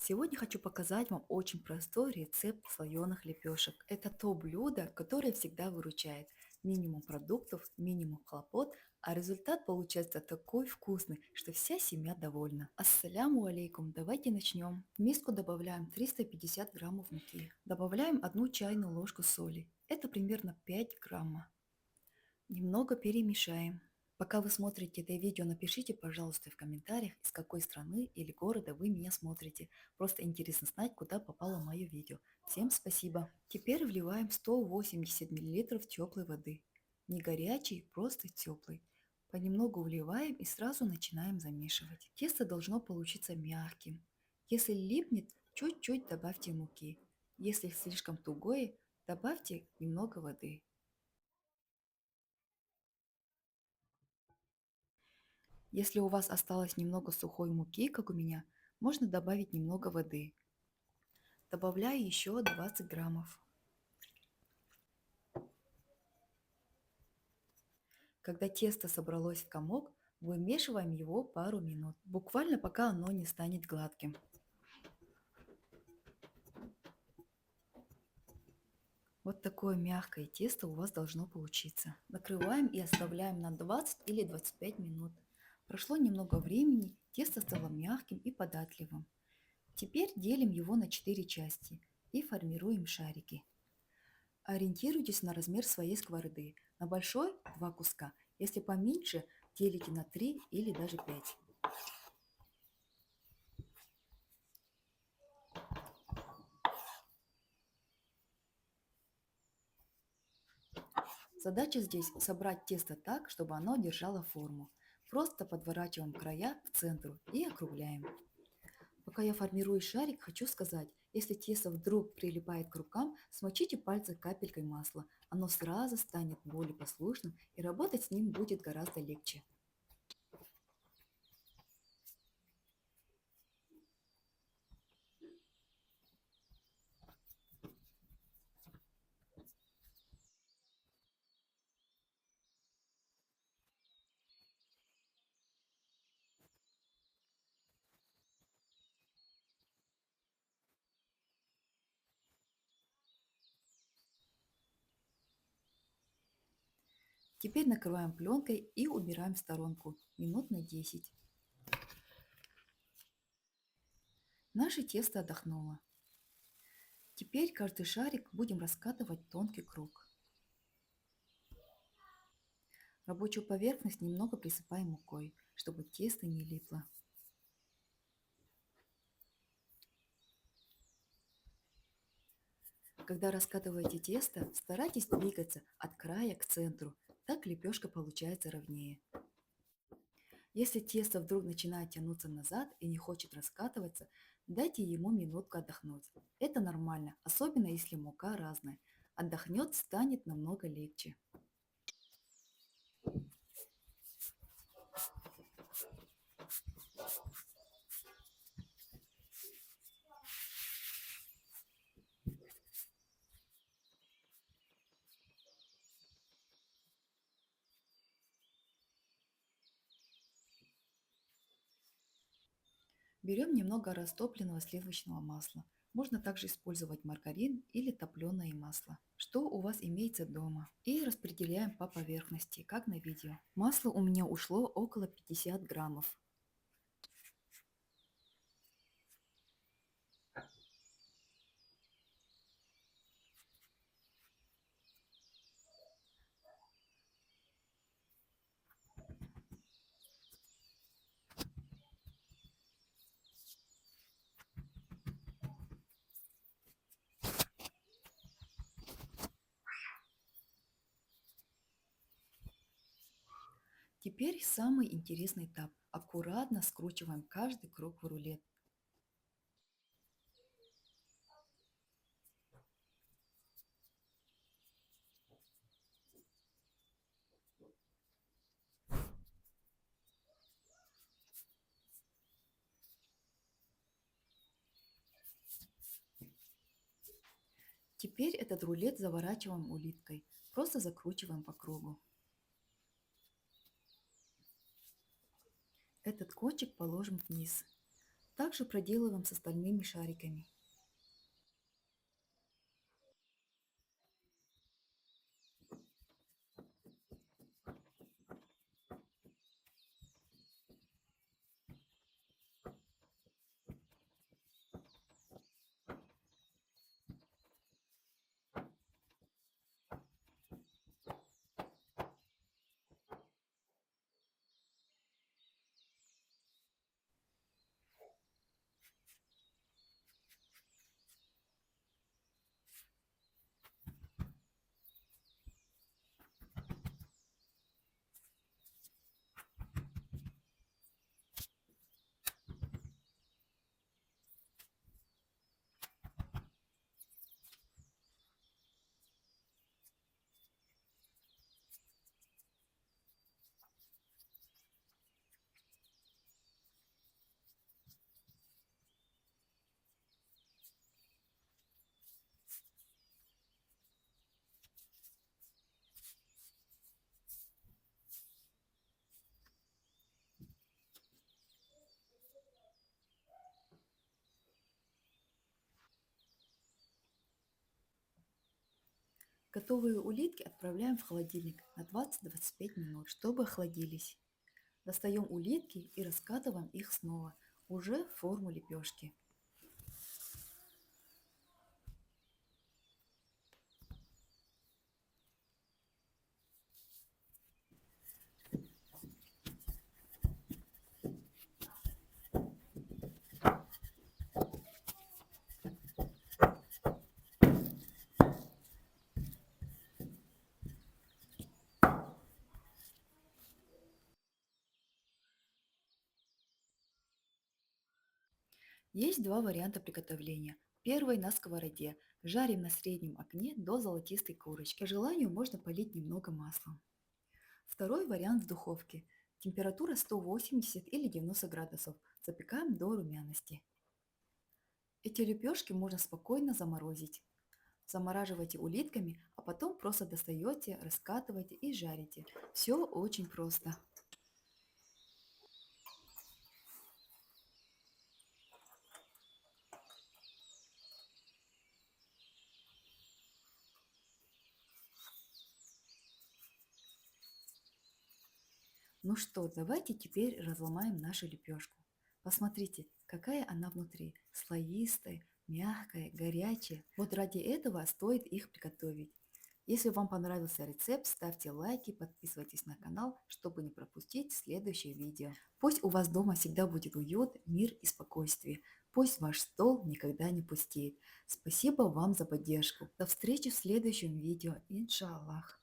Сегодня хочу показать вам очень простой рецепт слоеных лепешек. Это то блюдо, которое всегда выручает. Минимум продуктов, минимум хлопот, а результат получается такой вкусный, что вся семья довольна. Ассаляму алейкум, давайте начнем. В миску добавляем 350 граммов муки. Добавляем 1 чайную ложку соли. Это примерно 5 граммов. Немного перемешаем. Пока вы смотрите это видео, напишите, пожалуйста, в комментариях, из какой страны или города вы меня смотрите. Просто интересно знать, куда попало мое видео. Всем спасибо. Теперь вливаем 180 мл теплой воды. Не горячей, просто теплой. Понемногу вливаем и сразу начинаем замешивать. Тесто должно получиться мягким. Если липнет, чуть-чуть добавьте муки. Если слишком тугое, добавьте немного воды. Если у вас осталось немного сухой муки, как у меня, можно добавить немного воды. Добавляю еще 20 граммов. Когда тесто собралось в комок, вымешиваем его пару минут, буквально пока оно не станет гладким. Вот такое мягкое тесто у вас должно получиться. Накрываем и оставляем на 20 или 25 минут. Прошло немного времени, тесто стало мягким и податливым. Теперь делим его на 4 части и формируем шарики. Ориентируйтесь на размер своей сковороды. На большой– 2 куска. Если поменьше, делите на 3 или даже 5. Задача здесь собрать тесто так, чтобы оно держало форму. Просто подворачиваем края к центру и округляем. Пока я формирую шарик, хочу сказать, если тесто вдруг прилипает к рукам, смочите пальцы капелькой масла. Оно сразу станет более послушным и работать с ним будет гораздо легче. Теперь накрываем пленкой и убираем в сторонку минут на 10. Наше тесто отдохнуло. Теперь каждый шарик будем раскатывать в тонкий круг. Рабочую поверхность немного присыпаем мукой, чтобы тесто не липло. Когда раскатываете тесто, старайтесь двигаться от края к центру, так лепешка получается ровнее. Если тесто вдруг начинает тянуться назад и не хочет раскатываться, дайте ему минутку отдохнуть. Это нормально, особенно если мука разная. Отдохнет, станет намного легче. Берем немного растопленного сливочного масла. Можно также использовать маргарин или топленое масло, что у вас имеется дома. И распределяем по поверхности, как на видео. Масла у меня ушло около 50 граммов. Теперь самый интересный этап. Аккуратно скручиваем каждый круг в рулет. Теперь этот рулет заворачиваем улиткой. Просто закручиваем по кругу. Этот кончик положим вниз. Также проделываем с остальными шариками. Готовые улитки отправляем в холодильник на 20-25 минут, чтобы охладились. Достаем улитки и раскатываем их снова, уже в форму лепешки. Есть два варианта приготовления. Первый на сковороде. Жарим на среднем огне до золотистой корочки. По желанию можно полить немного маслом. Второй вариант в духовке. Температура 180 или 90 градусов. Запекаем до румяности. Эти лепешки можно спокойно заморозить. Замораживайте улитками, а потом просто достаете, раскатываете и жарите. Все очень просто. Ну что, давайте теперь разломаем нашу лепешку. Посмотрите, какая она внутри. Слоистая, мягкая, горячая. Вот ради этого стоит их приготовить. Если вам понравился рецепт, ставьте лайки, подписывайтесь на канал, чтобы не пропустить следующее видео. Пусть у вас дома всегда будет уют, мир и спокойствие. Пусть ваш стол никогда не пустеет. Спасибо вам за поддержку. До встречи в следующем видео. Иншаллах.